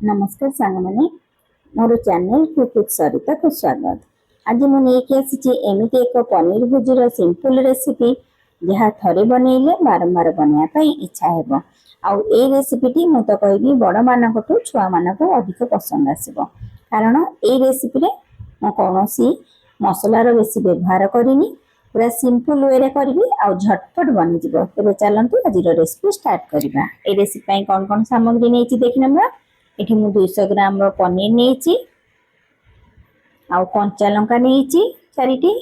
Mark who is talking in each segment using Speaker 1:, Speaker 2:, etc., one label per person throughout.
Speaker 1: नमस्कार सांग मैंने मोर चैनल कुक सरिता को स्वागत। आज मुझे आसी एमती एक पनीर भुजीर सिंपल रेसिपी जहाँ थे बनइले बारंबार बनवाई इच्छा है। आउ ए रेसिपीटी मु तो कहबी बड़ मान छुआ मान अधिक पसंद आसब कारण ए रेसिपी कौन मसलार बेसी व्यवहार करनी पूरा सिंपल वे करी आउ झटपट बनीज। तेरे चलतु आज रेसिपी स्टार्ट करवा। ए रेसिपी कौन कौन सामग्री नहीं देखी ना। ये मु 200 ग्राम पनीर नहीं आउ कंचा लंका नहीं चारिटी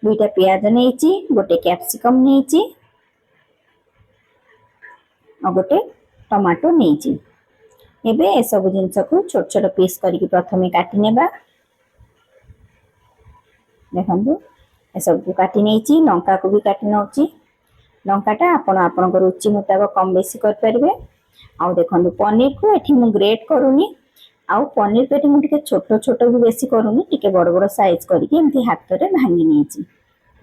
Speaker 1: दुईटा पियाज नहीं गोटे कैप्सिकम नहीं और गोटे टमाटो नहीं। एबे ए सब जिनस को छोट छोट पीस करके प्रथमे काटी नेबा। देखंतु ए सब को काटी नहीं लंका को भी काटी नउची। लंकाटा आपण आपण रुचि मुताबिक कम बेसी कर परिबे। आउ देखो पनीर को एठी मु ग्रेट करूनी आउ पनीर को एठी मु टिके छोट छोट भी बेसी करूनी टिके बड़ बड़ साइज करके एमती हाथ रे भांगी नेची।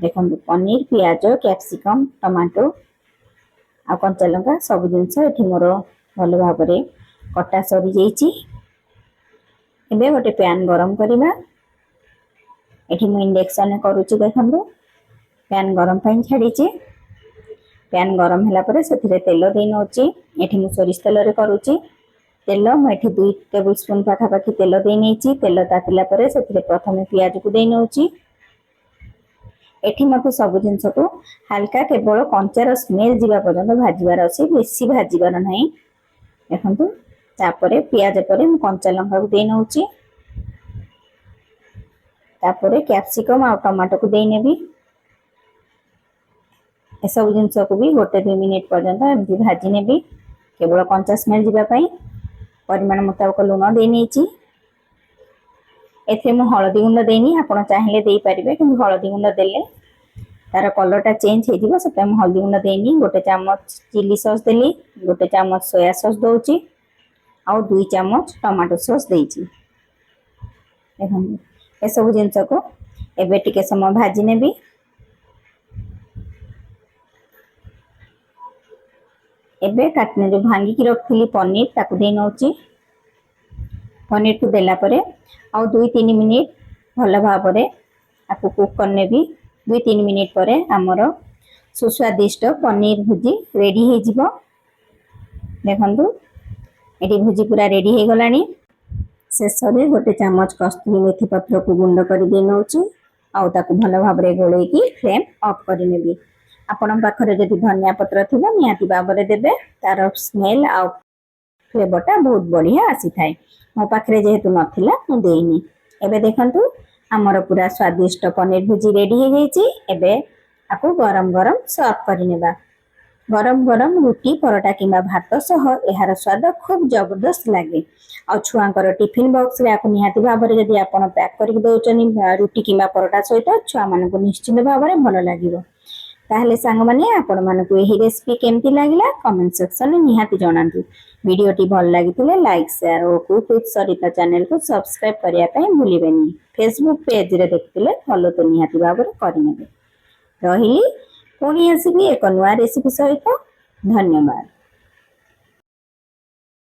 Speaker 1: देखो पनीर प्याज कैप्सिकम टमाटो आ कंचा लंका सब जिनस एठी मोर भल भाव रे कटा सरी जाईची। एबे गोटे पैन गरम करिबा। एठी मु इंडक्शन करूची। देखंतु पैन गरम पई छाडीची। पैन गरम होला परे सेथिरे तेल देई नउची। एठी मु सोरिष तेल रे करूची। तेल मु एठी 2 टेबल स्पून पाखापाखी तेल देई नेची। तेल तातिला परे सेथिरे प्रथमे प्याज को देई नउची। एठी मते सब जिंस को हल्का केवल कंचार स्मेल जीवा पर्यंत भाजीबार अछि, बेसी भाजीबार नाही। देखंतु तापरे प्याज परे मु कंचा लंका को देई नउची। तापरे कैप्सिकम आ टमाटो को देई नेबी। ए सब जिनस को भी गोटे 2 मिनिट पर्यंत एमती भाजी नेबी केवल कंचा स्मेल जीवा पई। परिमाण मुताबिक लुण दे नेची। एथे मु हळदी गुंड देनी, आपण चाहिले देई परिबे किंतु हळदी गुंड देले तार कलरटा चेंज हे दिबो। सते मु हळदी गुंड देनी। गोटे चम्मच चिली सॉस देली, गोटे चम्मच सोया सॉस दोची और 2 चम्मच टमाटो सॉस देची। देखन ए सब जिनस को एबे टिके समय भाजी नेबी। एबे काटने जो भांगी की रखली पनीर ताकू दे नउची। पनीर को देला परे आउ 2-3 मिनिट भल भाव रे आपको कुक करने भी। 2-3 मिनिट परे हमर सुस्वादिष्ट पनीर भुजी रेडी हे जिवो। देखंतु एटी भुजी पूरा रेडी हे गलानी। शेष रे गोटे चम्मच कस्तूरी मेथी पत्र को गुंड कर दे नउची आउ ताकू भल भाव रे गोळै की फ्लेम ऑफ कर नेबी। आपण पाखरे जदि धनिया पत्र थिबो नियाती बाबरे देबे, तार स्मेल आ फ्लेवरटा बहुत बढ़िया आसी थाए। मो पाखरे जेहेतु नथिला मु देइनी। एबे देखंतु हमर पूरा स्वादिष्ट पनीर भुजी रेडी हे जाईची। एबे आपको गरम गरम सर्व करि नेबा। गरम गरम रोटी परोटा किंबा भात सह एहार स्वाद खूब जबरदस्त लागे। आ छुआंकर टिफिन बॉक्स रे आपन निहाती भाबरे जदि आपन पैक करके दोचनी रोटी किंबा परोटा सहित छुआ मान को निश्चित भाबरे भलो लागिवो। ताहले सांग माने आपण मान को एही रेसिपी केमती लागिला कमेंट सेक्शन में निहाती जणांतु। वीडियोटी भल लागितिले लाइक शेयर और कुक विथ सरिता चैनल को सब्सक्राइब करिया पई भूलिबेनी। फेसबुक पेज रे देखतिले फॉलो तो निहाती भाबरे करिनेबे। रहिली पुणी आसीबी एक नवा रेसिपी सहित। धन्यवाद।